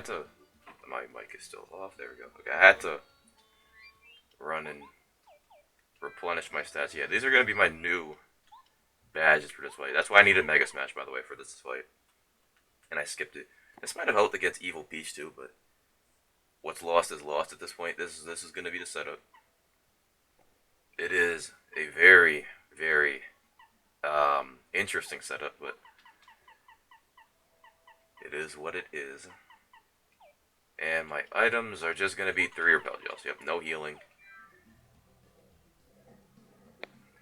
to... My mic is still off. There we go. Okay, I had to run and replenish my stats. Yeah, these are going to be my new badges for this fight. That's why I needed Mega Smash, by the way, for this fight. And I skipped it. This might have helped against Evil Peach, too, but what's lost is lost at this point. This is going to be the setup. It is a very, very interesting setup, but it is what it is. And my items are just going to be 3 repel gels. Yep, no healing.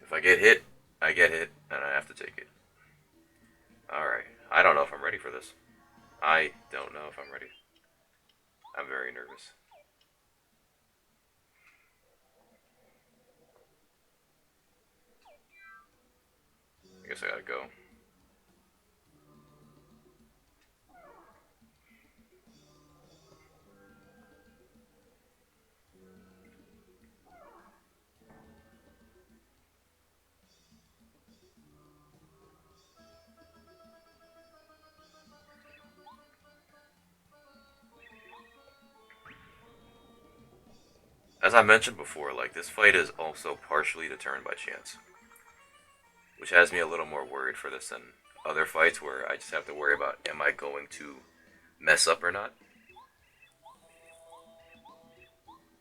If I get hit, I get hit, and I have to take it. Alright, I don't know if I'm ready for this. I don't know if I'm ready. I'm very nervous. I guess I gotta go. As I mentioned before, like, this fight is also partially determined by chance, which has me a little more worried for this than other fights where I just have to worry about, am I going to mess up or not?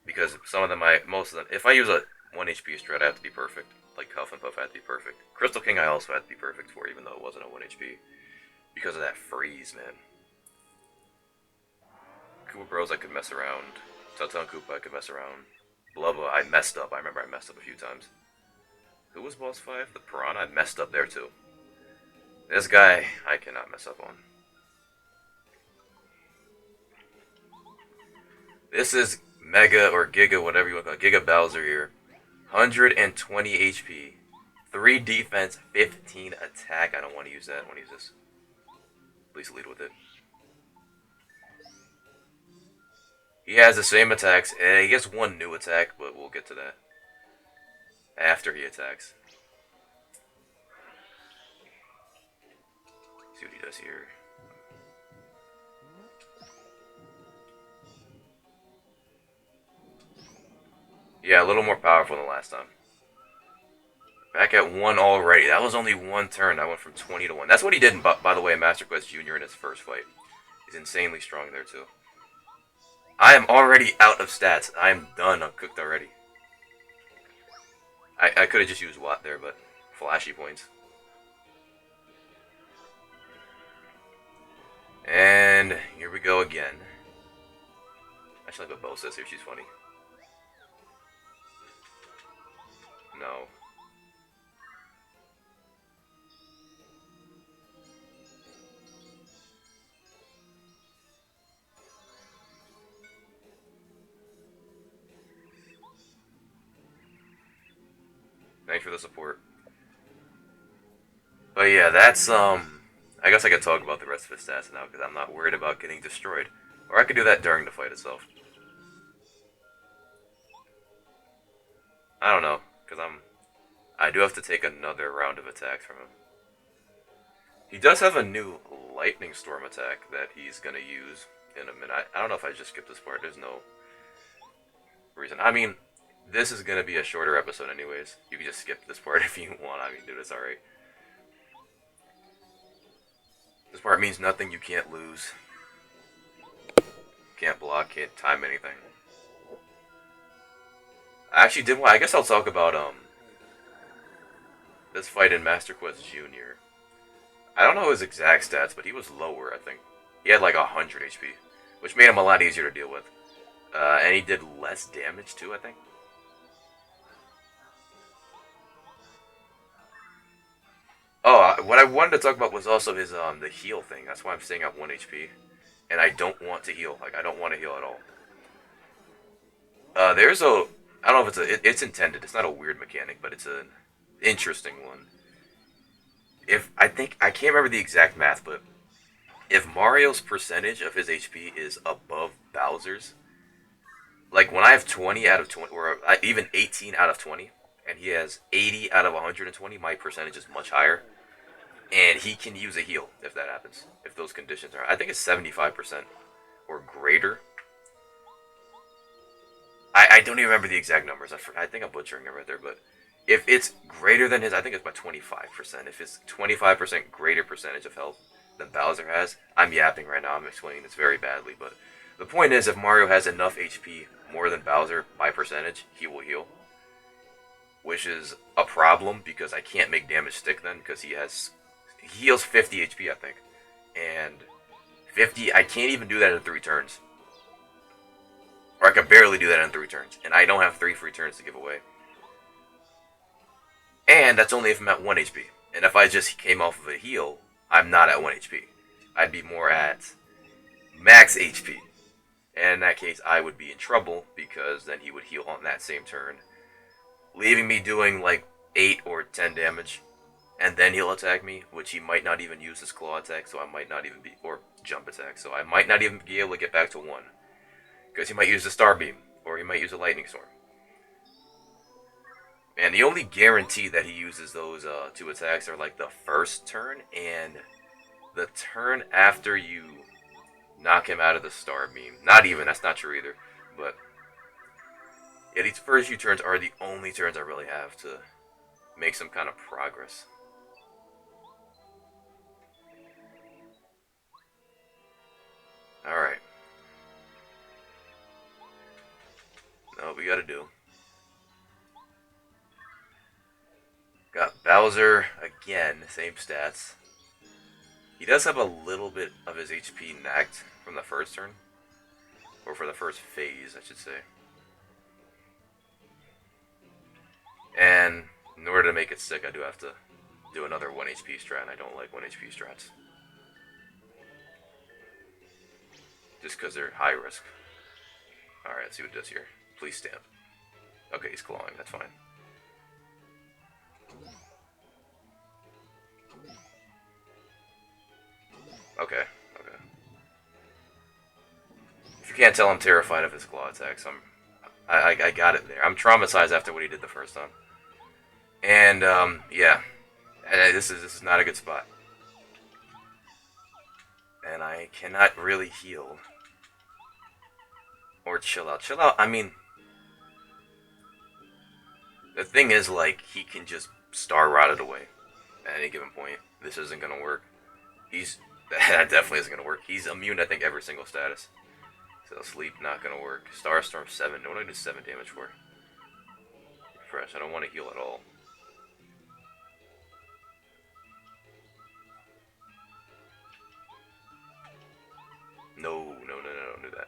Because some of them, most of them, if I use a 1 HP strat, I have to be perfect. Like Huff and Puff, I have to be perfect. Crystal King, I also had to be perfect for, even though it wasn't a 1 HP. Because of that freeze, man. Koopa Bros, I could mess around. Tata and Koopa, I could mess around. Blubba, I messed up. I remember I messed up a few times. Who was boss 5? The Piranha, I messed up there too. This guy, I cannot mess up on. This is Mega or Giga, whatever you want to call it. Giga Bowser here. 120 HP. 3 defense, 15 attack. I don't want to use that. I want to use this. Please lead with it. He has the same attacks. He gets 1 new attack, but we'll get to that after he attacks. See what he does here. Yeah, a little more powerful than last time. Back at 1 already. That was only 1 turn. I went from 20 to 1. That's what he did, by the way, in Master Quest Jr. in his first fight. He's insanely strong there, too. I am already out of stats. I am done. I'm cooked already. I could have just used Watt there, but flashy points. And here we go again. I should have a Bo says here. She's funny. No. Thanks for the support. But yeah, that's, I guess I could talk about the rest of his stats now, because I'm not worried about getting destroyed. Or I could do that during the fight itself. I don't know, because I do have to take another round of attacks from him. He does have a new Lightning Storm attack that he's going to use in a minute. I don't know if I just skipped this part. There's no reason. I mean, this is going to be a shorter episode anyways. You can just skip this part if you want. I mean, dude, it's alright. This part means nothing. You can't lose. Can't block. Can't time anything. I actually did. I guess I'll talk about this fight in Master Quest Jr. I don't know his exact stats, but he was lower. I think he had like 100 HP, which made him a lot easier to deal with. And he did less damage too. I think. Oh, what I wanted to talk about was also his the heal thing. That's why I'm staying at 1 HP, and I don't want to heal. Like I don't want to heal at all. There's a I don't know if it's intended. It's not a weird mechanic, but it's an interesting one. If I think I can't remember the exact math, but if Mario's percentage of his HP is above Bowser's, like when I have 20 out of 20, or even 18 out of 20, and he has 80 out of 120, my percentage is much higher. And he can use a heal if that happens. If those conditions are, I think it's 75%. or greater. I don't even remember the exact numbers. I think I'm butchering it right there, but if it's greater than his, I think it's by 25%. If it's 25% greater percentage of health than Bowser has, I'm yapping right now. I'm explaining this very badly, but the point is, if Mario has enough HP more than Bowser by percentage, he will heal, which is a problem because I can't make damage stick then because he heals 50 HP, I think, and 50. I can't even do that in 3 turns. Or I can barely do that in 3 turns. And I don't have 3 free turns to give away. And that's only if I'm at 1 HP. And if I just came off of a heal, I'm not at 1 HP. I'd be more at max HP. And in that case, I would be in trouble because then he would heal on that same turn, leaving me doing like 8 or 10 damage. And then he'll attack me, which he might not even use his claw attack, so I might not even be, or jump attack, so I might not even be able to get back to 1. Because he might use the Star Beam, or he might use a Lightning Storm. And the only guarantee that he uses those 2 attacks are like the first turn and the turn after you knock him out of the Star Beam. Not even, that's not true either. But yeah, these first few turns are the only turns I really have to make some kind of progress. Alright. Now what we gotta do. Got Bowser again, same stats. He does have a little bit of his HP nacked from the first turn. Or for the first phase, I should say. And in order to make it stick, I do have to do another 1 HP strat, and I don't like 1 HP strats. Just because they're high risk. Alright, let's see what it does here. Please stamp. Okay, he's clawing, that's fine. Okay, okay. If you can't tell, I'm terrified of his claw attacks. I got it there. I'm traumatized after what he did the first time. And, yeah. This is not a good spot. And I cannot really heal. Or chill out. Chill out, I mean... The thing is, like, he can just Star Rot it away at any given point. This isn't gonna work. That definitely isn't gonna work. He's immune, I think, every single status. So sleep, not gonna work. Star Storm 7. What do I do 7 damage for? Fresh. I don't want to heal at all. No, don't do that.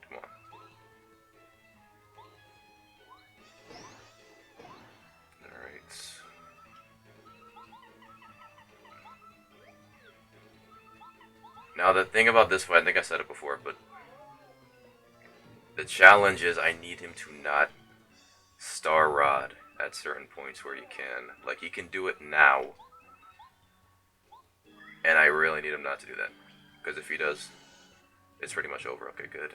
Come on. Alright. Now the thing about this fight, I think I said it before, but the challenge is I need him to not Star Rod at certain points where he can. Like, he can do it now, and I really need him not to do that. Because if he does, it's pretty much over. Okay, good.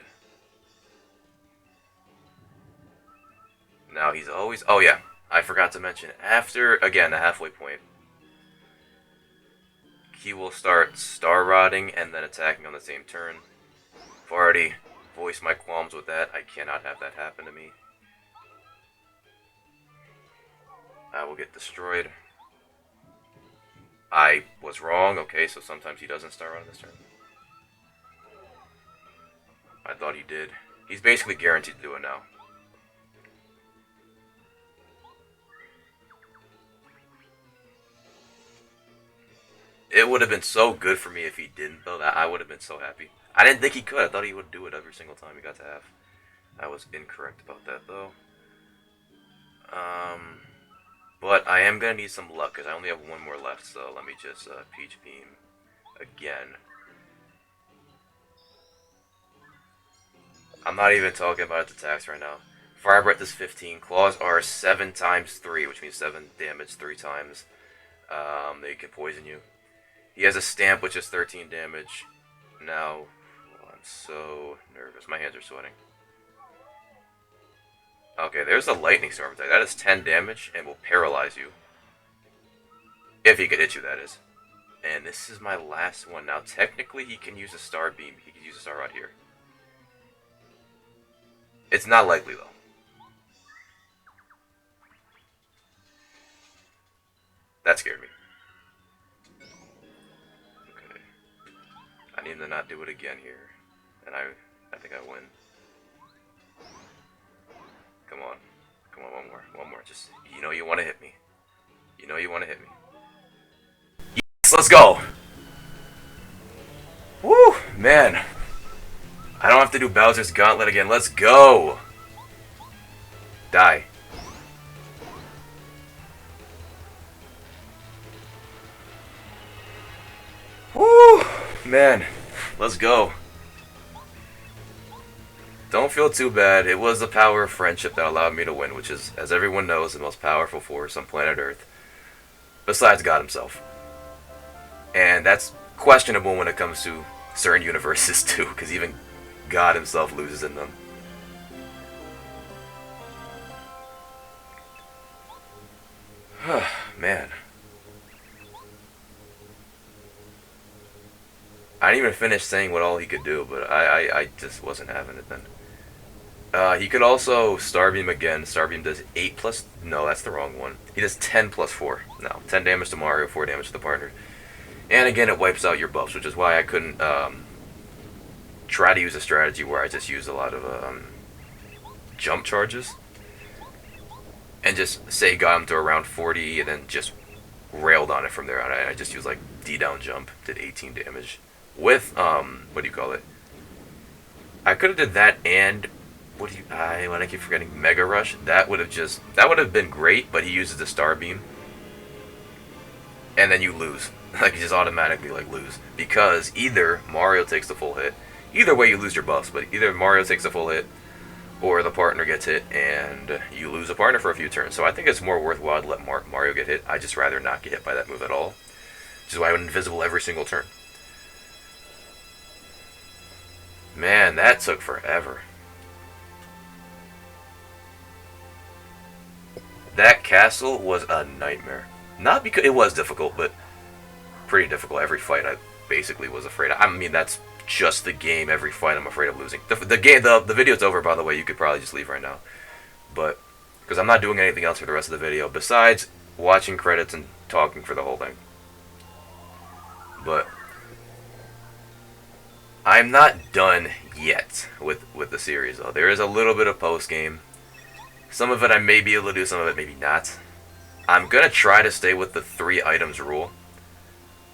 Now he's always... Oh yeah, I forgot to mention. After, again, the halfway point, he will start Star Rodding and then attacking on the same turn. I've already voiced my qualms with that. I cannot have that happen to me. I will get destroyed. I was wrong. Okay, so sometimes he doesn't Star Rod this turn. I thought he did. He's basically guaranteed to do it now. It would have been so good for me if he didn't, though. That I would have been so happy. I didn't think he could. I thought he would do it every single time he got to half. I was incorrect about that, though. But I am going to need some luck, because I only have 1 more left, so let me just Peach Beam again. I'm not even talking about its attacks right now. Fire Breath is 15. Claws are 7 times 3, which means 7 damage 3 times. They can poison you. He has a Stamp, which is 13 damage. Now, I'm so nervous. My hands are sweating. Okay, there's a Lightning Storm attack. That is 10 damage and will paralyze you. If he could hit you, that is. And this is my last one. Now, technically, he can use a Star Beam. He can use a Star Rod here. It's not likely, though. That scared me. Okay. I need to not do it again here. And I think I win. Come on. Come on, one more. One more. Just, you know you want to hit me. You know you want to hit me. Yes, let's go! Woo! Man. I don't have to do Bowser's Gauntlet again. Let's go! Die. Woo! Man. Let's go. Don't feel too bad. It was the power of friendship that allowed me to win, which is, as everyone knows, the most powerful force on planet Earth. Besides God himself. And that's questionable when it comes to certain universes too, because even God himself loses in them. Man. I didn't even finish saying what all he could do, but I just wasn't having it then. He could also Starbeam again. Starbeam does 8 plus... No, that's the wrong one. He does 10 plus 4. No, 10 damage to Mario, 4 damage to the partner. And again, it wipes out your buffs, which is why I couldn't try to use a strategy where I just use a lot of jump charges. And just, say, got him to around 40, and then just railed on it from there on. I just used, like, D-down jump, did 18 damage. With, what do you call it? I could have did that and... I keep forgetting Mega Rush. That would have been great, but he uses the Star Beam. And then you lose. Like, you just automatically, like, lose. Because either Mario takes the full hit. Either way, you lose your buffs, but either Mario takes the full hit, or the partner gets hit, and you lose a partner for a few turns. So I think it's more worthwhile to let Mario get hit. I'd just rather not get hit by that move at all. Which is why I went invisible every single turn. Man, that took forever. That castle was a nightmare. Not because it was difficult, but pretty difficult. Every fight I basically was afraid of. I mean, that's just the game. Every fight I'm afraid of losing. The video's over, by the way. You could probably just leave right now. But, because I'm not doing anything else for the rest of the video besides watching credits and talking for the whole thing. But I'm not done yet with the series, though. There is a little bit of post-game. Some of it I may be able to do, some of it maybe not. I'm going to try to stay with the 3 items rule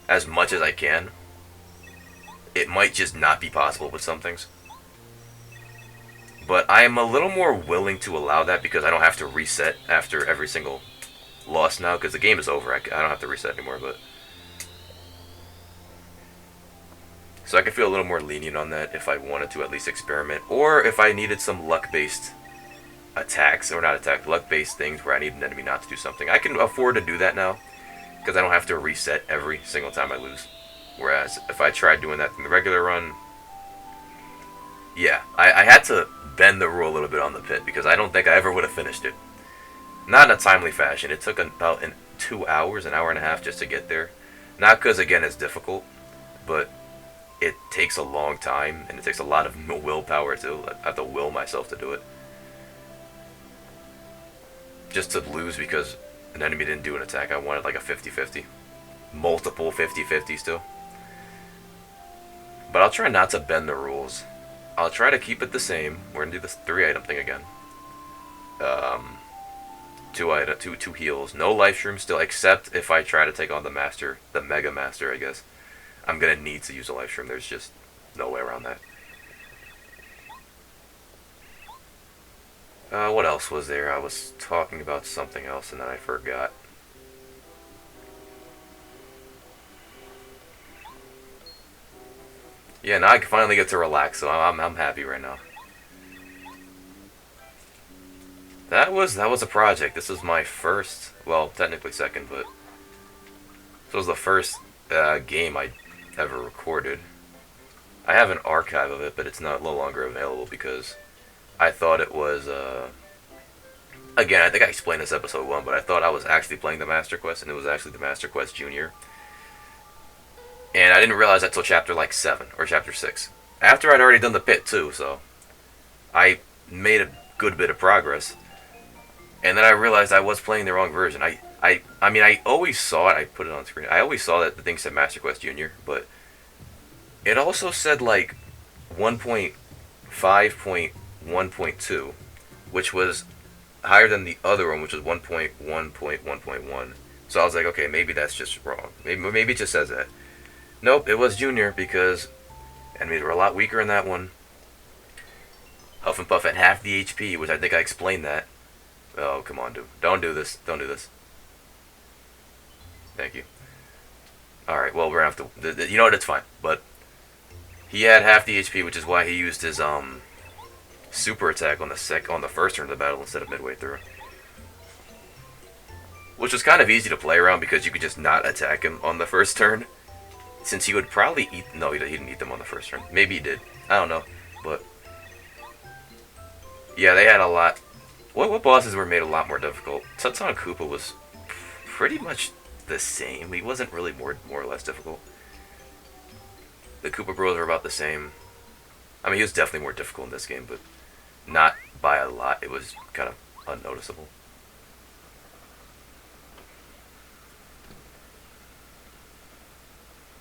as much as I can. It might just not be possible with some things. But I am a little more willing to allow that because I don't have to reset after every single loss now, because the game is over. I don't have to reset anymore, but... So I can feel a little more lenient on that if I wanted to at least experiment, or if I needed some luck-based attacks, or not attack, luck-based things where I need an enemy not to do something. I can afford to do that now, because I don't have to reset every single time I lose. Whereas, if I tried doing that in the regular run, yeah, I had to bend the rule a little bit on the pit, because I don't think I ever would have finished it. Not in a timely fashion. It took about 2 hours, an hour and a half just to get there. Not because, again, it's difficult, but it takes a long time, and it takes a lot of willpower, too. I have to will myself to do it. Just to lose because an enemy didn't do an attack. I wanted like a 50-50. Multiple 50-50s too. But I'll try not to bend the rules. I'll try to keep it the same. We're going to do this 3-item thing again. 2 heals. No life shrooms still, except if I try to take on the master. The Mega Master, I guess. I'm going to need to use a life shroom. There's just no way around that. What else was there? I was talking about something else and then I forgot. Yeah, now I can finally get to relax, so I'm happy right now. That was a project. This was my first, well, technically second, but this was the first game I ever recorded. I have an archive of it, but it's no longer available because I thought it was, again, I think I explained this episode 1, but I thought I was actually playing the Master Quest, and it was actually the Master Quest Junior. And I didn't realize that till chapter, like, 7, or chapter 6. After I'd already done the pit, too, so I made a good bit of progress. And then I realized I was playing the wrong version. I mean, I always saw it. I put it on screen. I always saw that the thing said Master Quest Junior, but it also said like 1.5.1.2, which was higher than the other one, which was 1.1.1.1. So I was like, okay, maybe that's just wrong. Maybe it just says that. Nope, it was Junior because enemies were a lot weaker in that one. Huff and Puff had half the HP, which I think I explained that. Oh, come on, dude. Don't do this. Don't do this. Thank you. Alright, well, we're gonna have to... You know what, it's fine. But he had half the HP, which is why he used his super attack on the first turn of the battle instead of midway through. Which was kind of easy to play around because you could just not attack him on the first turn. Since he would probably eat... No, he didn't eat them on the first turn. Maybe he did. I don't know. But yeah, they had a lot... What bosses were made a lot more difficult? Tutson Koopa was pretty much the same. He wasn't really more or less difficult. The Koopa Bros were about the same. I mean, he was definitely more difficult in this game, but not by a lot. It was kind of unnoticeable.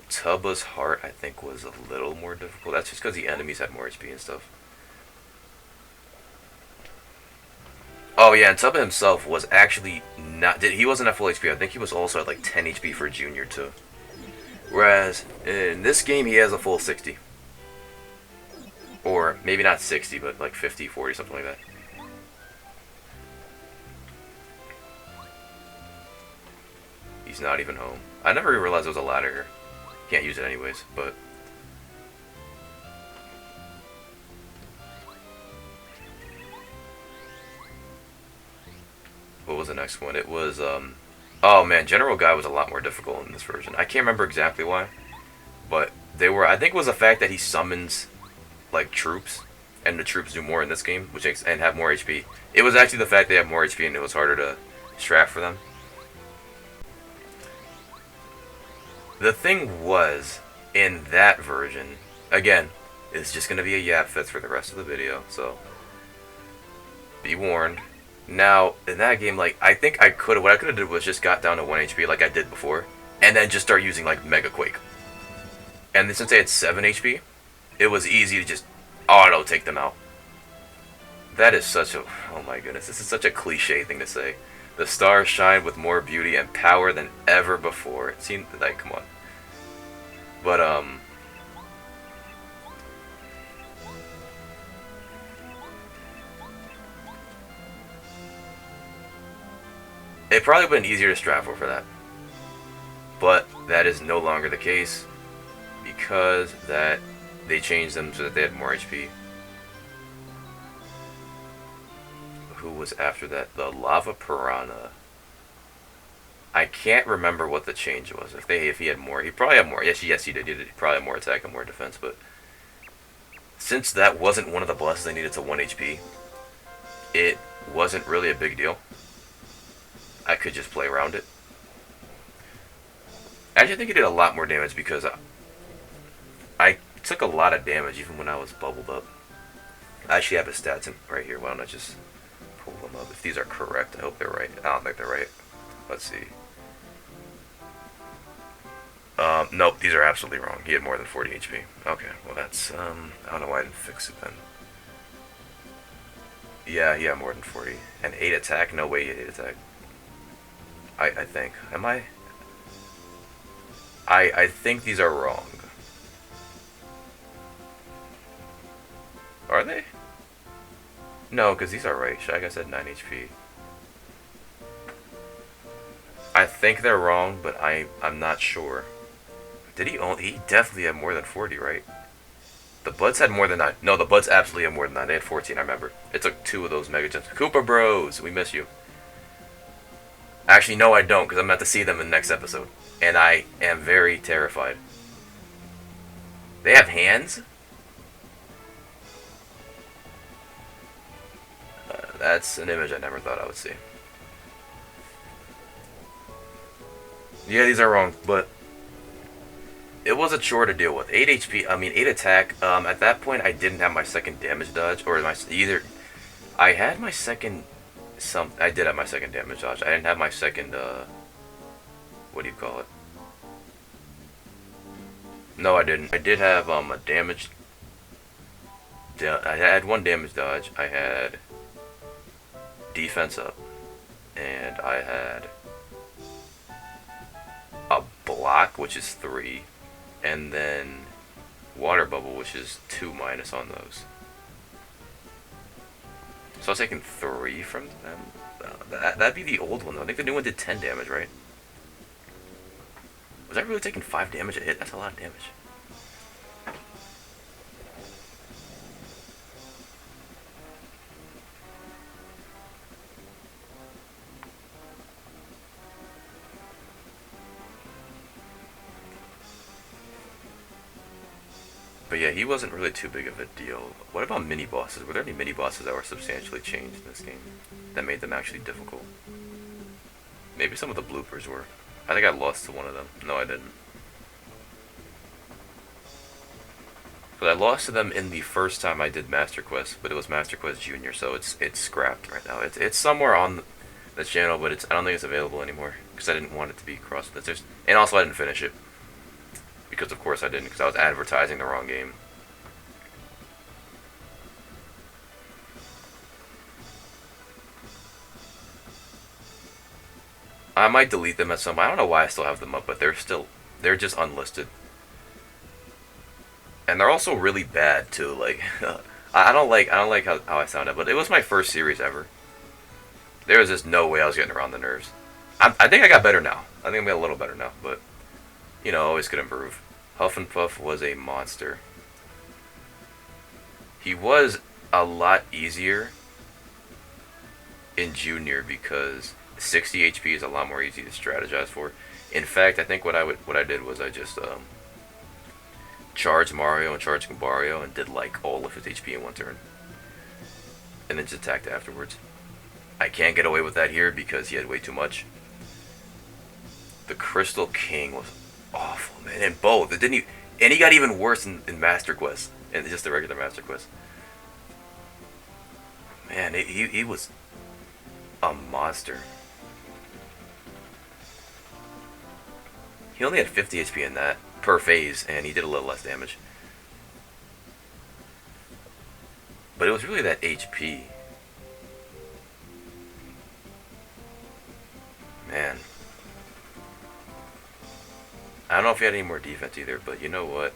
Tubba's Heart, I think, was a little more difficult. That's just because the enemies had more HP and stuff. Oh yeah, and Tubba himself was actually not... He wasn't at full HP. I think he was also at like 10 HP for Junior too. Whereas in this game he has a full 60. Or maybe not 60, but like 50, 40, something like that. He's not even home. I never even realized there was a ladder here. Can't use it anyways, but... What was the next one? It was, oh man, General Guy was a lot more difficult in this version. I can't remember exactly why, but they were, I think it was the fact that he summons, like, troops, and the troops do more in this game, and have more HP. It was actually the fact they have more HP and it was harder to strat for them. The thing was, in that version, again, it's just going to be a yap fest for the rest of the video, so be warned. Now, in that game, like, I think what I could have did was just got down to 1 HP like I did before, and then just start using, like, Mega Quake. And since they had 7 HP, it was easy to just auto take them out. That is such a, oh my goodness, this is such a cliche thing to say. The stars shine with more beauty and power than ever before. It seemed, like, come on. But, it probably would have been easier to strat for that. But that is no longer the case because that they changed them so that they had more HP. Who was after that? The Lava Piranha. I can't remember what the change was. If he had more, he probably had more. Yes, he did. He did probably have more attack and more defense. But since that wasn't one of the bosses they needed to 1 HP, it wasn't really a big deal. I could just play around it. Actually, I think it did a lot more damage because I took a lot of damage even when I was bubbled up. I actually have his stats right here. Why don't I just pull them up? If these are correct, I hope they're right. I don't think they're right. Let's see. Nope, these are absolutely wrong. He had more than 40 HP. Okay, well that's, I don't know why I didn't fix it then. Yeah, he had more than 40. And 8 attack? No way he had 8 attack. I think. Am I? I think these are wrong. Are they? No, because these are right. Shag said 9 HP. I think they're wrong, but I'm not sure. Did he only... He definitely had more than 40, right? The Buds had more than 9. No, the Buds absolutely had more than 9. They had 14, I remember. It took 2 of those Mega Gems. Koopa Bros, we miss you. Actually, no, I don't, because I'm about to see them in the next episode. And I am very terrified. They have hands? That's an image I never thought I would see. Yeah, these are wrong, but it was a chore to deal with. 8 HP, I mean 8 attack. At that point, I didn't have my second damage dodge, or my either. I had my second I did have my second damage dodge. I didn't have my second what do you call it? No, I didn't. I did have a damage. I had one damage dodge. I had defense up, and I had a block, which is 3, and then water bubble, which is 2 minus on those. So I was taking 3 from them. That'd be the old one though. I think the new one did 10 damage, right? Was I really taking 5 damage a hit? That's a lot of damage. But yeah, he wasn't really too big of a deal. What about mini bosses? Were there any mini bosses that were substantially changed in this game that made them actually difficult? Maybe some of the bloopers were. I think I lost to one of them. No, I didn't. But I lost to them in the first time I did Master Quest, but it was Master Quest Junior, so it's scrapped right now. It's somewhere on the channel, but I don't think it's available anymore because I didn't want it to be crossed with this. And also I didn't finish it because of course I didn't, because I was advertising the wrong game. I might delete them at some. I don't know why I still have them up, but they're just unlisted. And they're also really bad too. Like I don't like how I sounded, but it was my first series ever. There was just no way I was getting around the nerves. I think I got better now. I think I'm getting a little better now, but you know, always could improve. Huff and Puff was a monster. He was a lot easier in Junior because 60 HP is a lot more easy to strategize for. In fact, I think what I did was I just charged Mario and charged Mario and did like all of his HP in one turn, and then just attacked afterwards. I can't get away with that here because he had way too much. The Crystal King was awful, man, and both. It didn't, and he got even worse in Master Quest, and just the regular Master Quest. Man, he was a monster. He only had 50 HP in that per phase, and he did a little less damage. But it was really that HP. Man. I don't know if he had any more defense either, but you know what?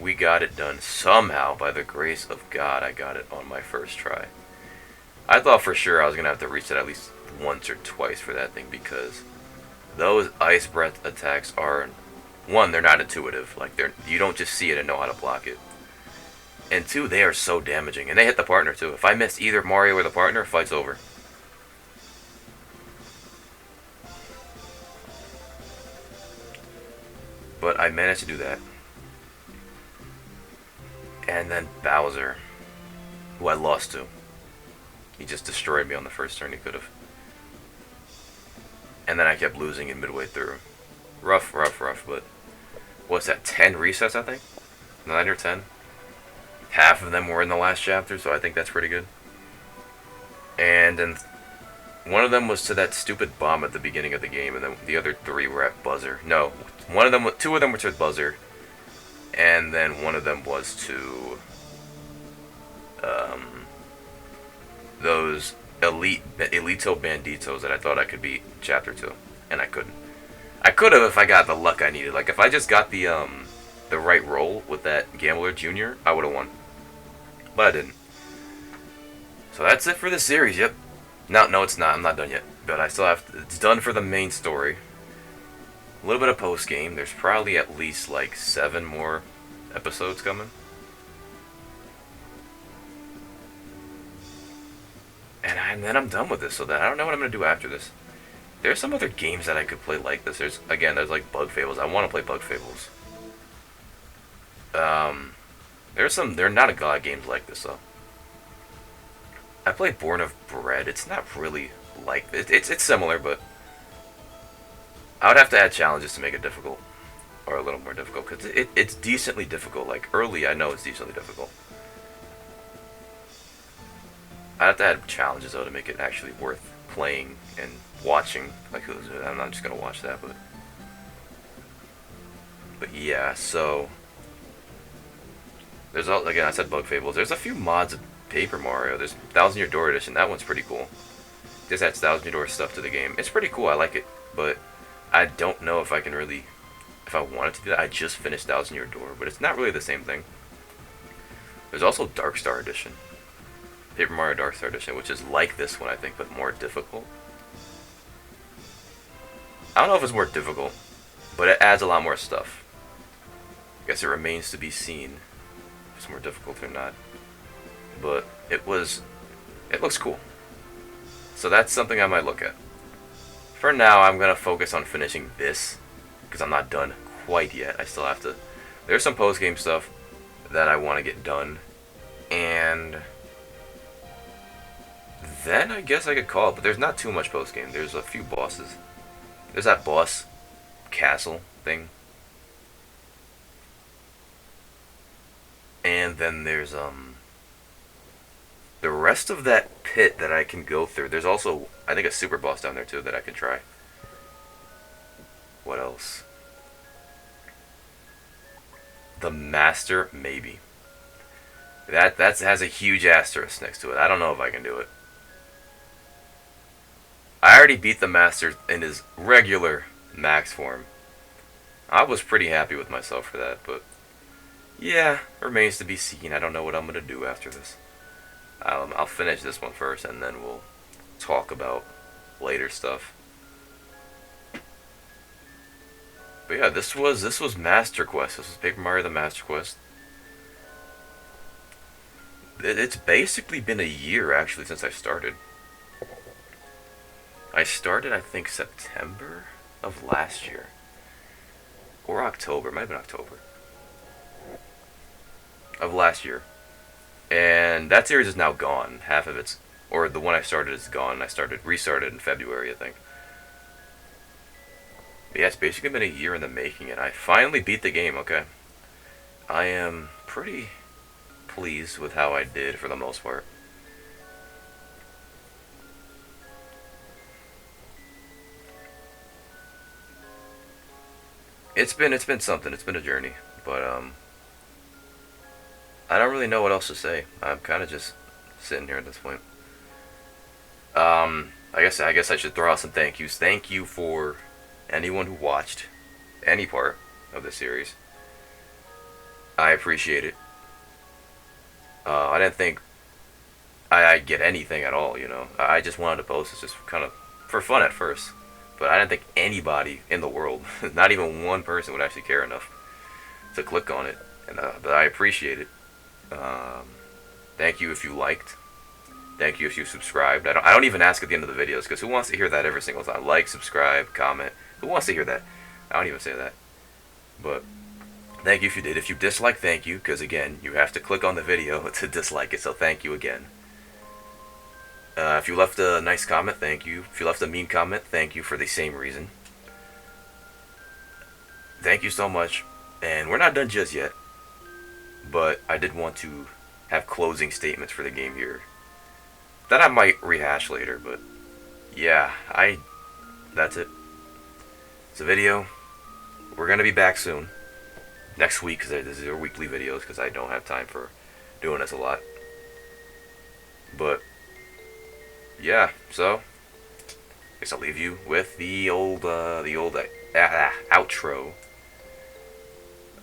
We got it done somehow. By the grace of God, I got it on my first try. I thought for sure I was going to have to reach it at least once or twice for that thing, because those ice breath attacks are, one, they're not intuitive. Like, you don't just see it and know how to block it. And two, they are so damaging. And they hit the partner too. If I miss either Mario or the partner, fight's over. But I managed to do that. And then Bowser, who I lost to. He just destroyed me on the first turn he could have. And then I kept losing in midway through. Rough, but what's that, 10 resets, I think? 9 or 10? Half of them were in the last chapter, so I think that's pretty good. And then one of them was to that stupid bomb at the beginning of the game, and then the other 3 were at Buzzer. No, 2 of them were to Buzzer, and then one of them was to those Elito Banditos that I thought I could beat chapter 2, and I couldn't. I could have if I got the luck I needed. Like, if I just got the right roll with that Gambler Junior, I would have won. But I didn't. So that's it for this series, yep. No, it's not. I'm not done yet. But I still have it's done for the main story. A little bit of post-game. There's probably at least, like, 7 more episodes coming. And then I'm done with this, so that I don't know what I'm going to do after this. There's some other games that I could play like this. There's like Bug Fables. I want to play Bug Fables. There are not a lot of games like this, though. I played Born of Bread. It's not really like it's similar, but I would have to add challenges to make it difficult, or a little more difficult, because it's decently difficult. Like, early, I know it's decently difficult. I have to add challenges though to make it actually worth playing and watching. Like, I'm not just gonna watch that, but yeah. So there's all, again, I said Bug Fables. There's a few mods of Paper Mario. There's Thousand Year Door Edition. That one's pretty cool. This adds Thousand Year Door stuff to the game. It's pretty cool. I like it, but I don't know if I can really, if I wanted to do that. I just finished Thousand Year Door, but it's not really the same thing. There's also Dark Star Edition. Paper Mario Dark Star Edition, which is like this one, I think, but more difficult. I don't know if it's more difficult, but it adds a lot more stuff. I guess it remains to be seen if it's more difficult or not. But it looks cool. So that's something I might look at. For now, I'm going to focus on finishing this, because I'm not done quite yet. I still have to... There's some post-game stuff that I want to get done, and then I guess I could call it, but there's not too much post-game. There's a few bosses. There's that boss castle thing. And then there's the rest of that pit that I can go through. There's also, I think, a super boss down there too that I can try. What else? The Master, maybe. That has a huge asterisk next to it. I don't know if I can do it. I already beat the Master in his regular max form. I was pretty happy with myself for that, but yeah, remains to be seen. I don't know what I'm gonna do after this. I'll finish this one first, and then we'll talk about later stuff. But yeah, this was Master Quest. This was Paper Mario: The Master Quest. It's basically been a year actually since I started. I started, I think, September of last year, or October. It might have been October of last year. And that series is now gone. Half of it's, or the one I started is gone. I restarted in February, I think. But yeah, it's basically been a year in the making, and I finally beat the game, okay? I am pretty pleased with how I did for the most part. It's been something. It's been a journey, but I don't really know what else to say. I'm kind of just sitting here at this point. I guess I should throw out some thank yous. Thank you for anyone who watched any part of the series. I appreciate it. I didn't think I'd get anything at all, you know. I just wanted to post this just kind of for fun at first. But I didn't think anybody in the world, not even one person, would actually care enough to click on it. And but I appreciate it. Thank you if you liked. Thank you if you subscribed. I don't even ask at the end of the videos, because who wants to hear that every single time? Like, subscribe, comment. Who wants to hear that? I don't even say that. But thank you if you did. If you dislike, thank you, because again, you have to click on the video to dislike it, so thank you again. If you left a nice comment, thank you. If you left a mean comment, thank you for the same reason. Thank you so much. And we're not done just yet, but I did want to have closing statements for the game here that I might rehash later, but yeah, that's it. It's a video. We're going to be back soon. Next week, because this is our weekly videos, because I don't have time for doing this a lot. But yeah, so I guess I'll leave you with the old outro.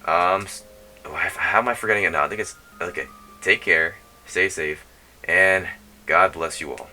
How am I forgetting it now? I think it's okay. Take care, stay safe, and God bless you all.